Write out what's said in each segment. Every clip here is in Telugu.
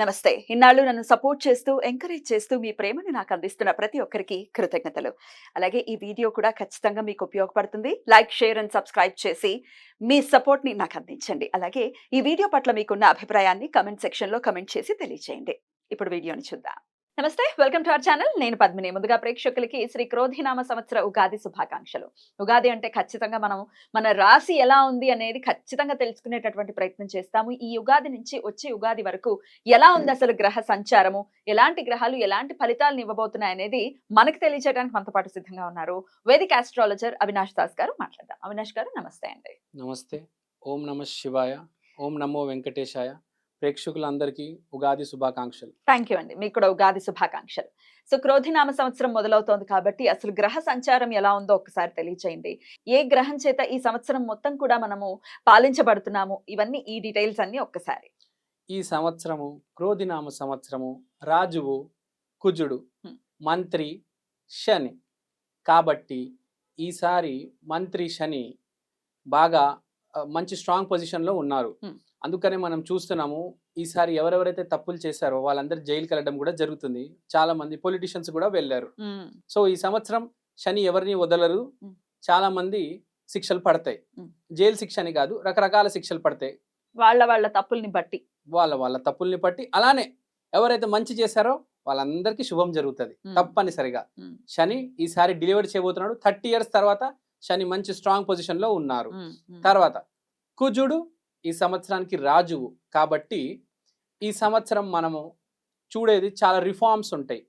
నమస్తే. ఇన్నాళ్ళు నన్ను సపోర్ట్ చేస్తూ, ఎంకరేజ్ చేస్తూ మీ ప్రేమని నాకు అందిస్తున్న ప్రతి ఒక్కరికి కృతజ్ఞతలు. అలాగే ఈ వీడియో కూడా ఖచ్చితంగా మీకు ఉపయోగపడుతుంది. లైక్, షేర్ అండ్ సబ్స్క్రైబ్ చేసి మీ సపోర్ట్‌ని నాకు అందించండి. అలాగే ఈ వీడియో పట్ల మీకున్న అభిప్రాయాన్ని కామెంట్ సెక్షన్‌లో కామెంట్ చేసి తెలియజేయండి. ఇప్పుడు వీడియోని చూద్దాం. నమస్తే. Welcome to our channel. నేను పద్మిని. ముందుగా ప్రేక్షకులకి శ్రీ క్రోధినామ సంవత్సర ఉగాది శుభాకాంక్షలు. ఉగాది అంటే ఖచ్చితంగా మనం మన రాశి ఎలా ఉంది అనేది ఖచ్చితంగా తెలుసుకునేటటువంటి ప్రయత్నం చేస్తాము. ఈ ఉగాది నుంచి వచ్చే ఉగాది వరకు ఎలా ఉంది అసలు గ్రహ సంచారము, ఎలాంటి గ్రహాలు ఎలాంటి ఫలితాలను ఇవ్వబోతున్నాయి అనేది మనకు తెలియజేయడానికి మనతో పాటు సిద్ధంగా ఉన్నారు వేదిక్ ఆస్ట్రాలజర్ అవినాష్ దాస్ గారు. మాట్లాడదాం. అవినాష్ గారు నమస్తే అండి. నమస్తే. ఓం నమ శివాయ. ఓం నమో వెంకటేశాయ. ప్రేక్షకులందరికీ ఉగాది శుభాకాంక్షలు. థ్యాంక్ యూ అండి. మీకు కూడా ఉగాది శుభాకాంక్షలు. సో క్రోధినామ సంవత్సరం మొదలవుతోంది కాబట్టి అసలు గ్రహ సంచారం ఎలా ఉందో ఒకసారి తెలియచేయండి. ఏ గ్రహం చేత ఈ సంవత్సరం మొత్తం కూడా మనము పాలించబడుతున్నాము, ఇవన్నీ ఈ డీటెయిల్స్ అన్ని ఒక్కసారి. ఈ సంవత్సరము క్రోధినామ సంవత్సరము, రాజువు కుజుడు, మంత్రి శని. కాబట్టి ఈసారి మంత్రి శని బాగా మంచి స్ట్రాంగ్ పొజిషన్లో ఉన్నారు. అందుకనే మనం చూస్తున్నాము ఈసారి ఎవరెవరైతే తప్పులు చేశారో వాళ్ళందరూ జైలుకి వెళ్ళడం కూడా జరుగుతుంది. చాలా మంది పొలిటీషియన్స్ కూడా వెళ్ళారు. సో ఈ సంవత్సరం శని ఎవరిని వదలరు. చాలా మంది శిక్షలు పడతాయి. జైలు శిక్ష అని కాదు, రకరకాల శిక్షలు పడతాయి వాళ్ళ తప్పుల్ని బట్టి, వాళ్ళ తప్పుల్ని బట్టి. అలానే ఎవరైతే మంచి చేశారో వాళ్ళందరికీ శుభం జరుగుతుంది తప్పనిసరిగా. శని ఈసారి డెలివరీ చేయబోతున్నాడు. 30 years తర్వాత శని మంచి స్ట్రాంగ్ పొజిషన్ లో ఉన్నారు. తర్వాత కుజుడు ఈ సంవత్సరానికి రాజువు కాబట్టి ఈ సంవత్సరం మనము చూడేది చాలా రిఫార్మ్స్ ఉంటాయి.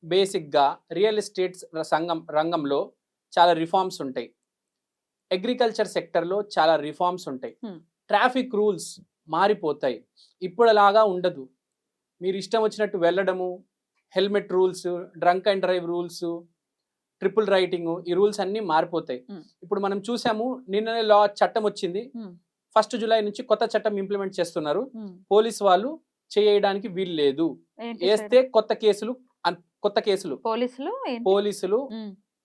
బేసిక్ గా రియల్ ఎస్టేట్ రంగంలో చాలా రిఫార్మ్స్ ఉంటాయి. అగ్రికల్చర్ సెక్టర్ లో చాలా రిఫార్మ్స్ ఉంటాయి. ట్రాఫిక్ రూల్స్ మారిపోతాయి. ఇప్పుడులాగా ఉండదు. మీరు ఇష్టం వచ్చినట్టు వెళ్ళడము, helmet rules, drunk and drive rules, triple writing, ఈ రూల్స్ అన్ని మారిపోతాయి. ఇప్పుడు మనం చూసాము నిన్ననే చట్టం వచ్చింది. 1st July నుంచి కొత్త చట్టం ఇంప్లిమెంట్ చేస్తున్నారు. పోలీస్ వాళ్ళు చేయడానికి వీలు లేదు. వేస్తే కొత్త కేసులు పోలీసులు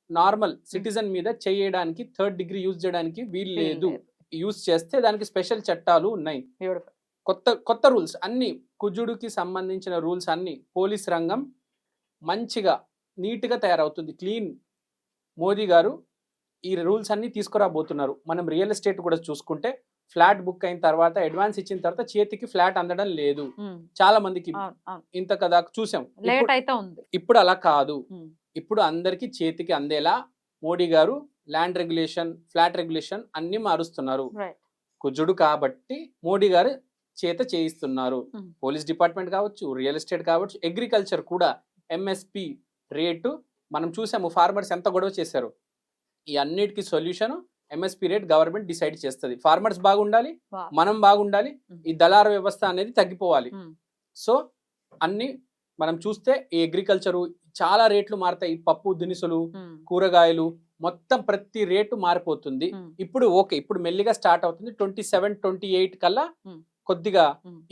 నార్మల్ సిటిజన్ మీద చేయడానికి 3rd degree యూజ్ చేయడానికి వీలు లేదు. యూజ్ చేస్తే దానికి స్పెషల్ చట్టాలు ఉన్నాయి. కొత్త రూల్స్ అన్ని, కుజుడికి సంబంధించిన రూల్స్ అన్ని. పోలీస్ రంగం మంచిగా నీట్ గా తయారవుతుంది. క్లీన్. మోదీ గారు ఈ రూల్స్ అన్ని తీసుకురాబోతున్నారు. మనం రియల్ ఎస్టేట్ కూడా చూసుకుంటే ఫ్లాట్ బుక్ అయిన తర్వాత, అడ్వాన్స్ ఇచ్చిన తర్వాత చేతికి ఫ్లాట్ అందడం లేదు. చాలా మందికి ఇంత కదా చూసాం. ఇప్పుడు అలా కాదు. ఇప్పుడు అందరికి చేతికి అందేలా మోడీ గారు ల్యాండ్ రెగ్యులేషన్, ఫ్లాట్ రెగ్యులేషన్ అన్ని మారుస్తున్నారు. కుజుడు కాబట్టి మోడీ గారు చేత చేయిస్తున్నారు. పోలీస్ డిపార్ట్మెంట్ కావచ్చు, రియల్ ఎస్టేట్ కావచ్చు, అగ్రికల్చర్ కూడా ఎంఎస్పి రేటు మనం చూసాము. ఫార్మర్స్ ఎంత గొడవ చేశారు. ఈ అన్నిటికీ solution MSP rate government decide చేస్తుంది. ఫార్మర్స్ బాగుండాలి, మనం బాగుండాలి, ఈ దళార వ్యవస్థ అనేది తగ్గిపోవాలి. సో అన్ని మనం చూస్తే ఈ అగ్రికల్చరు చాలా రేట్లు మారుతాయి. పప్పు దినుసులు, కూరగాయలు మొత్తం ప్రతి రేటు మారిపోతుంది. ఇప్పుడు మెల్లిగా స్టార్ట్ అవుతుంది. 27, 28 కల్లా కొద్దిగా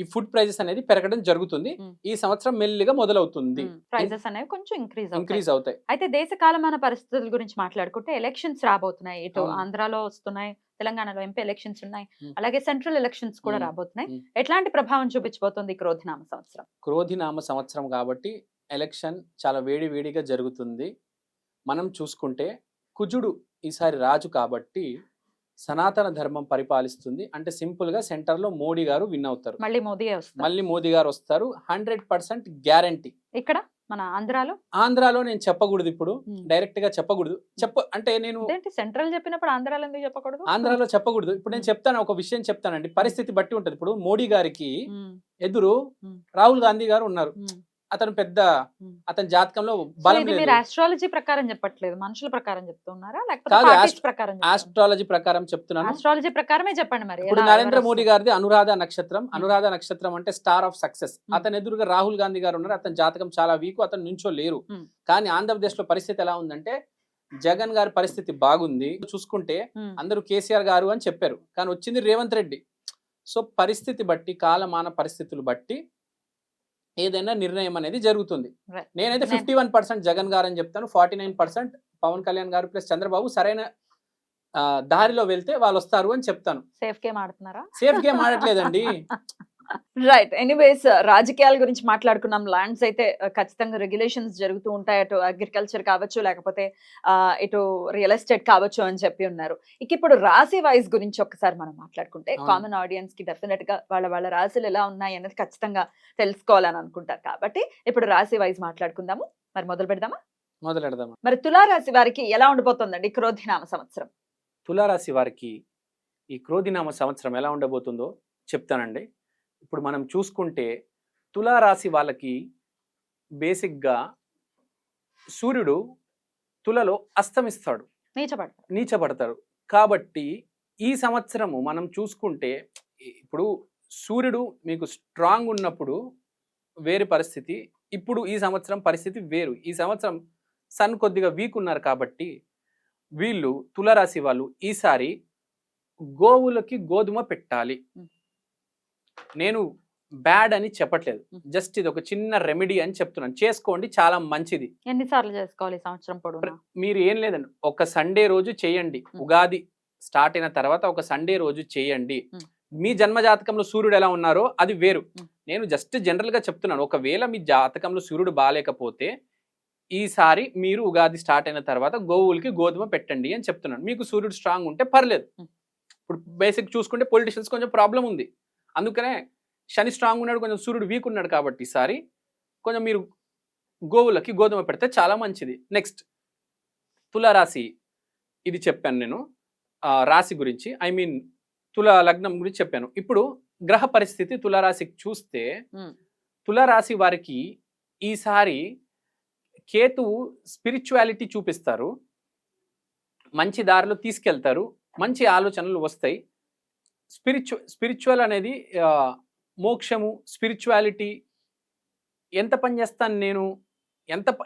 ఈ ఫుడ్ ప్రైజెస్ అనేది పెరగడం జరుగుతుంది. ఈ సంవత్సరం మెల్లిగా మొదలవుతుంది. ప్రైజెస్ అనేవి కొంచెం ఇంక్రీజ్ అవుతాయి. అయితే దేశ కాలమాన పరిస్థితుల గురించి మాట్లాడుకుంటే ఎలక్షన్స్ రాబోతున్నాయి. ఇటు ఆంధ్రాలో వస్తున్నాయి, తెలంగాణలో ఎంపీ ఎలక్షన్స్ ఉన్నాయి, అలాగే సెంట్రల్ ఎలక్షన్స్ కూడా రాబోతున్నాయి. ఎట్లాంటి ప్రభావం చూపించబోతుంది క్రోధినామ సంవత్సరం? క్రోధినామ సంవత్సరం కాబట్టి ఎలక్షన్ చాలా వేడిగా జరుగుతుంది. మనం చూసుకుంటే కుజుడు ఈసారి రాజు కాబట్టి సనాతన ధర్మం పరిపాలిస్తుంది. అంటే సింపుల్ గా సెంటర్ లో మోడీ గారు విన్ అవుతారు. మళ్ళీ మోదీ గారు వస్తారు. 100% గ్యారంటీ. ఇక్కడ మన ఆంధ్రాలో నేను చెప్పకూడదు. ఇప్పుడు డైరెక్ట్ గా చెప్పకూడదు. అంటే నేను సెంట్రల్ చెప్పినప్పుడు ఆంధ్రాలో ఎందుకు చెప్పకూడదు? ఆంధ్రాలో చెప్పకూడదు. ఇప్పుడు నేను చెప్తాను, ఒక విషయం చెప్తానండి. పరిస్థితి బట్టి ఉంటది. ఇప్పుడు మోడీ గారికి ఎదురు రాహుల్ గాంధీ గారు ఉన్నారు. అతను పెద్ద, అతని జాతకంలో బలం లేదు. మీరు ఆస్ట్రాలజీ ప్రకారం చెప్పట్లేదు, మనుషుల ప్రకారం చెప్తున్నారా లేకపోతే ఆస్ట్రాలజీ ప్రకారం చెప్తున్నాను. ఆస్ట్రాలజీ ప్రకారమే చెప్పండి. మరి ఇప్పుడు నరేంద్ర మోడీ గారిది అనురాధ నక్షత్రం. అనురాధ నక్షత్రం అంటే స్టార్ ఆఫ్ సక్సెస్. అతని ఎదురుగా రాహుల్ గాంధీ గారు ఉన్నారు. అతని జాతకం చాలా వీక్, అతను నుంచో లేరు. కానీ ఆంధ్రప్రదేశ్ లో పరిస్థితి ఎలా ఉందంటే జగన్ గారి పరిస్థితి బాగుంది. చూసుకుంటే అందరూ కేసీఆర్ గారు అని చెప్పారు, కానీ వచ్చింది రేవంత్ రెడ్డి. సో పరిస్థితి బట్టి, కాలమాన పరిస్థితులు బట్టి ఏదైనా నిర్ణయం అనేది జరుగుతుంది. నేనైతే 51% జగన్ గారు అని చెప్తాను, 49% పవన్ కళ్యాణ్ గారు ప్లస్ చంద్రబాబు సరైన దారిలో వెళ్తే వాళ్ళు వస్తారు అని చెప్తాను. సేఫ్ గేమ్ ఆడుతున్నారా? సేఫ్ గేమ్ ఆడట్లేదండి. రైట్. ఎనీవేస్ రాజకీయాల గురించి మాట్లాడుకున్నాం. ల్యాండ్స్ అయితే ఖచ్చితంగా రెగ్యులేషన్స్ జరుగుతూ ఉంటాయి. అటు అగ్రికల్చర్ కావచ్చు, లేకపోతే ఇటు రియల్ ఎస్టేట్ కావచ్చు అని చెప్పి ఉన్నారు. ఇక ఇప్పుడు రాశి వైస్ గురించి ఒక్కసారి మనం మాట్లాడుకుంటే అవును. కామన్ ఆడియన్స్‌కి డెఫినిట్‌గా వాళ్ళ రాశులు ఎలా ఉన్నాయి అనేది ఖచ్చితంగా తెలుసుకోవాలని అనుకుంటారు. కాబట్టి ఇప్పుడు రాశి వైస్ మాట్లాడుకుందాము. మరి మొదలు పెడదామా? మొదలెడదాం. మరి తులా రాశి వారికి ఎలా ఉండబోతోందండి క్రోధినామ సంవత్సరం? తులారాశి వారికి ఈ క్రోధినామ సంవత్సరం ఎలా ఉండబోతుందో చెప్తానండి. ఇప్పుడు మనం చూసుకుంటే తులారాశి వాళ్ళకి బేసిక్‌గా సూర్యుడు తులలో అస్తమిస్తాడు. నీచపడతారు. నీచబడతాడు. కాబట్టి ఈ సంవత్సరము మనం చూసుకుంటే ఇప్పుడు సూర్యుడు మీకు స్ట్రాంగ్ ఉన్నప్పుడు వేరే పరిస్థితి. ఇప్పుడు ఈ సంవత్సరం పరిస్థితి వేరు. ఈ సంవత్సరం సన్ కొద్దిగా వీక్ ఉన్నారు కాబట్టి వీళ్ళు తులారాశి వాళ్ళు ఈసారి గోవులకి గోధుమ పెట్టాలి. నేను బ్యాడ్ అని చెప్పట్లేదు. జస్ట్ ఇది ఒక చిన్న రెమెడీ అని చెప్తున్నాను. చేసుకోండి, చాలా మంచిది. ఎన్ని సార్లు చేసుకోవాలి ఈ సంవత్సరం పొడవునా? మీరు ఏం లేదండి, ఒక సండే రోజు చేయండి. ఉగాది స్టార్ట్ అయిన తర్వాత ఒక సండే రోజు చేయండి. మీ జన్మ జాతకంలో సూర్యుడు ఎలా ఉన్నారో అది వేరు. నేను జస్ట్ జనరల్ గా చెప్తున్నాను. ఒకవేళ మీ జాతకంలో సూర్యుడు బాగాలేకపోతే ఈసారి మీరు ఉగాది స్టార్ట్ అయిన తర్వాత గోవులకి గోధుమ పెట్టండి అని చెప్తున్నాను. మీకు సూర్యుడు స్ట్రాంగ్ ఉంటే పర్లేదు. ఇప్పుడు బేసిక్ చూసుకుంటే పొలిటిషియన్స్ కొంచెం ప్రాబ్లం ఉంది. అందుకనే శని స్ట్రాంగ్ ఉన్నాడు, కొంచెం సూర్యుడు వీక్ ఉన్నాడు కాబట్టి ఈసారి కొంచెం మీరు గోవులకి గోధుమ పెడితే చాలా మంచిది. నెక్స్ట్ తులారాశి, ఇది చెప్పాను నేను రాశి గురించి, ఐ మీన్ తులా లగ్నం గురించి చెప్పాను. ఇప్పుడు గ్రహ పరిస్థితి తులారాశికి చూస్తే తులారాశి వారికి ఈసారి కేతువు స్పిరిచువాలిటీ చూపిస్తారు, మంచి దారిలో తీసుకెళ్తారు, మంచి ఆలోచనలు వస్తాయి. స్పిరిచువల్ అనేది మోక్షము, స్పిరిచువాలిటీ, ఎంత పని చేస్తాను నేను,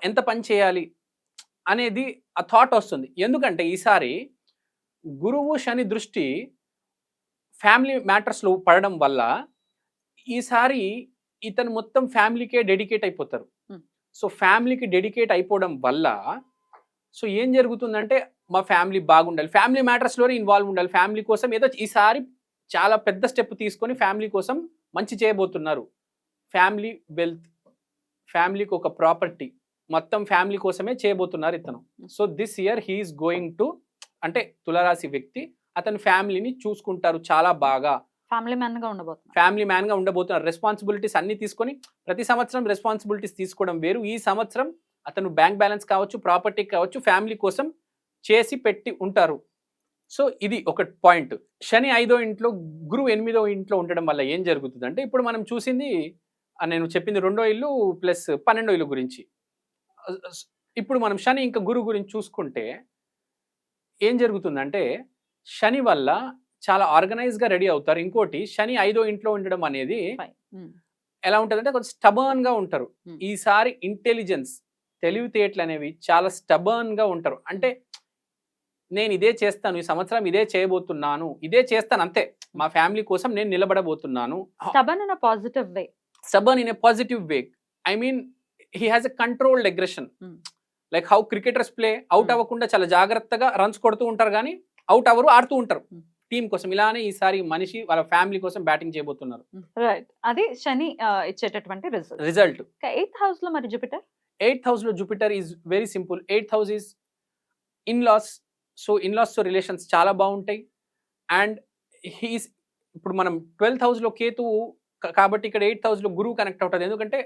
ఎంత పని చేయాలి అనేది ఆ థాట్ వస్తుంది. ఎందుకంటే ఈసారి గురువు శని దృష్టి ఫ్యామిలీ మ్యాటర్స్లో పడడం వల్ల ఈసారి ఇతను మొత్తం ఫ్యామిలీకే డెడికేట్ అయిపోతారు. సో ఫ్యామిలీకి డెడికేట్ అయిపోవడం వల్ల సో ఏం జరుగుతుందంటే మా ఫ్యామిలీ బాగుండాలి, ఫ్యామిలీ మ్యాటర్స్లోనే ఇన్వాల్వ్ ఉండాలి, ఫ్యామిలీ కోసం ఏదో ఈసారి చాలా పెద్ద స్టెప్ తీసుకొని ఫ్యామిలీ కోసం మంచి చేయబోతున్నారు. ఫ్యామిలీ వెల్త్, ఫ్యామిలీకి ఒక ప్రాపర్టీ, మొత్తం ఫ్యామిలీ కోసమే చేయబోతున్నారు ఇతను. So this year he's going to, అంటే తులారాశి వ్యక్తి అతని ఫ్యామిలీని చూసుకుంటారు చాలా బాగా. ఫ్యామిలీ మ్యాన్ గా ఉండబోతున్నారు. రెస్పాన్సిబిలిటీస్ అన్ని తీసుకొని, ప్రతి సంవత్సరం రెస్పాన్సిబిలిటీస్ తీసుకోవడం వేరు. ఈ సంవత్సరం అతను బ్యాంక్ బ్యాలెన్స్ కావచ్చు, ప్రాపర్టీ కావచ్చు, ఫ్యామిలీ కోసం చేసి పెట్టి ఉంటారు. సో ఇది ఒక పాయింట్. శని 5వ ఇంట్లో, గురువు 8వ ఇంట్లో ఉండడం వల్ల ఏం జరుగుతుందంటే ఇప్పుడు మనం చూసింది, నేను చెప్పింది 2వ ఇల్లు ప్లస్ 12వ ఇల్లు గురించి. ఇప్పుడు మనం శని ఇంకా గురువు గురించి చూసుకుంటే ఏం జరుగుతుందంటే శని వల్ల చాలా ఆర్గనైజ్ గా రెడీ అవుతారు. ఇంకోటి శని 5వ ఇంట్లో ఉండడం అనేది ఎలా ఉంటుందంటే కొంచెం స్టబర్న్ గా ఉంటారు. ఈసారి ఇంటెలిజెన్స్, తెలివితేటలు అనేవి చాలా స్టబర్న్ గా ఉంటారు. అంటే నేను ఇదే చేస్తాను, ఈ సంవత్సరం ఇదే చేయబోతున్నాను, ఇదే చేస్తాను అంతే, మా ఫ్యామిలీ కోసం నేను నిలబడబోతున్నాను. Stubborn in a positive way. I mean he has a controlled aggression. Like how cricketers play, out అవ్వకుండా చాలా జాగ్రత్తగా రన్స్ కొడుతూ ఉంటారు, కానీ అవుట్ అవ్వరు, ఆడుతూ ఉంటారు టీం కోసం. ఇలానే ఈసారి మనిషి వాళ్ళ ఫ్యామిలీ కోసం బ్యాటింగ్ చేయబోతున్నారు. రైట్, అది శని ఇచ్చేటటువంటి రిజల్ట్. 8th హౌస్ లో మరి జూపిటర్, 8th హౌస్ లో Jupiter is very simple. 8th house is in laws. So in laws తో రిలేషన్స్ చాలా బాగుంటాయి. అండ్ హీస్, ఇప్పుడు మనం 12th హౌస్ లో కేతు కాబట్టి ఇక్కడ 8th హౌస్ లో గురువు కనెక్ట్ అవుతుంది. ఎందుకంటే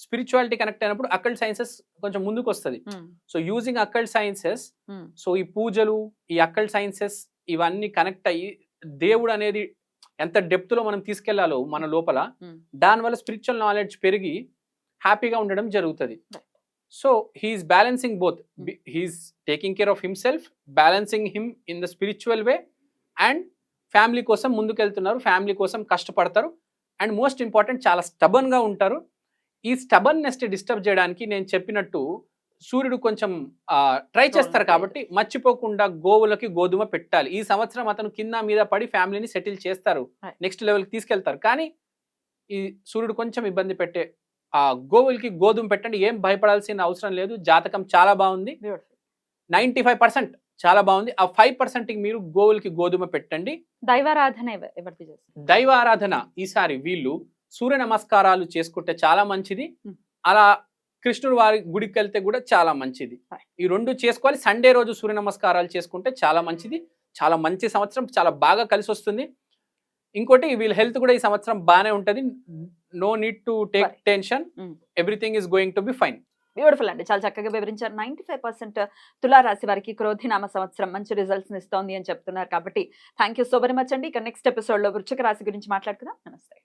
స్పిరిచువాలిటీ కనెక్ట్ అయినప్పుడు అకల్ట్ సైన్సెస్ కొంచెం ముందుకు వస్తుంది. So using occult sciences, so ఈ పూజలు, ఈ అకల్ట్ సైన్సెస్ ఇవన్నీ కనెక్ట్ అయ్యి దేవుడు అనేది ఎంత డెప్త్ లో మనం తీసుకెళ్లాలో మన లోపల, దానివల్ల స్పిరిచువల్ నాలెడ్జ్ పెరిగి హ్యాపీగా ఉండడం జరుగుతుంది. So he's balancing both. He's taking care of himself, balancing him in the spiritual way, and family కోసం ముందుకెళ్తున్నారు, ఫ్యామిలీ కోసం కష్టపడతారు. అండ్ మోస్ట్ ఇంపార్టెంట్, చాలా స్టబర్న్ గా ఉంటారు. ఈ స్టబర్నెస్ డిస్టర్బ్ చేయడానికి నేను చెప్పినట్టు సూర్యుడు కొంచెం ట్రై చేస్తారు కాబట్టి మర్చిపోకుండా గోవులకి గోధుమ పెట్టాలి. ఈ సంవత్సరం అతను కింద మీద పడి ఫ్యామిలీని సెటిల్ చేస్తారు, నెక్స్ట్ లెవెల్కి తీసుకెళ్తారు. కానీ ఈ సూర్యుడు కొంచెం ఇబ్బంది పెట్టే గోవులకి గోధుమ పెట్టండి, ఏం భయపడాల్సిన అవసరం లేదు. జాతకం చాలా బాగుంది, 95% చాలా బాగుంది. ఆ 5% మీరు గోవులకి గోధుమ పెట్టండి. దైవారాధన దైవారాధన ఈసారి వీళ్ళు సూర్య నమస్కారాలు చేసుకుంటే చాలా మంచిది. Hmm. అలా కృష్ణుడు వారి గుడికి వెళ్తే కూడా చాలా మంచిది. Right. ఈ 2 చేసుకోవాలి. సండే రోజు సూర్య నమస్కారాలు చేసుకుంటే చాలా మంచిది. చాలా మంచి సంవత్సరం, చాలా బాగా కలిసి వస్తుంది. ఇంకోటి వీళ్ళ హెల్త్ కూడా ఈ సంవత్సరం బాగానే ఉంటది. No need to take Right. Tension. Hmm. Everything is going to be fine. Beautiful అండి, చాలా చక్కగా వివరించారు. 95% తులారాశి వారికి క్రోధినామ సంవత్సరం మంచి రిజల్ట్స్ ఇస్తోంది అని చెప్తున్నారు. కాబట్టి thank you so very much అండి. ఇక నెక్స్ట్ ఎపిసోడ్ లో వృశ్చిక రాశి గురించి మాట్లాడుకుందాం. నమస్తే.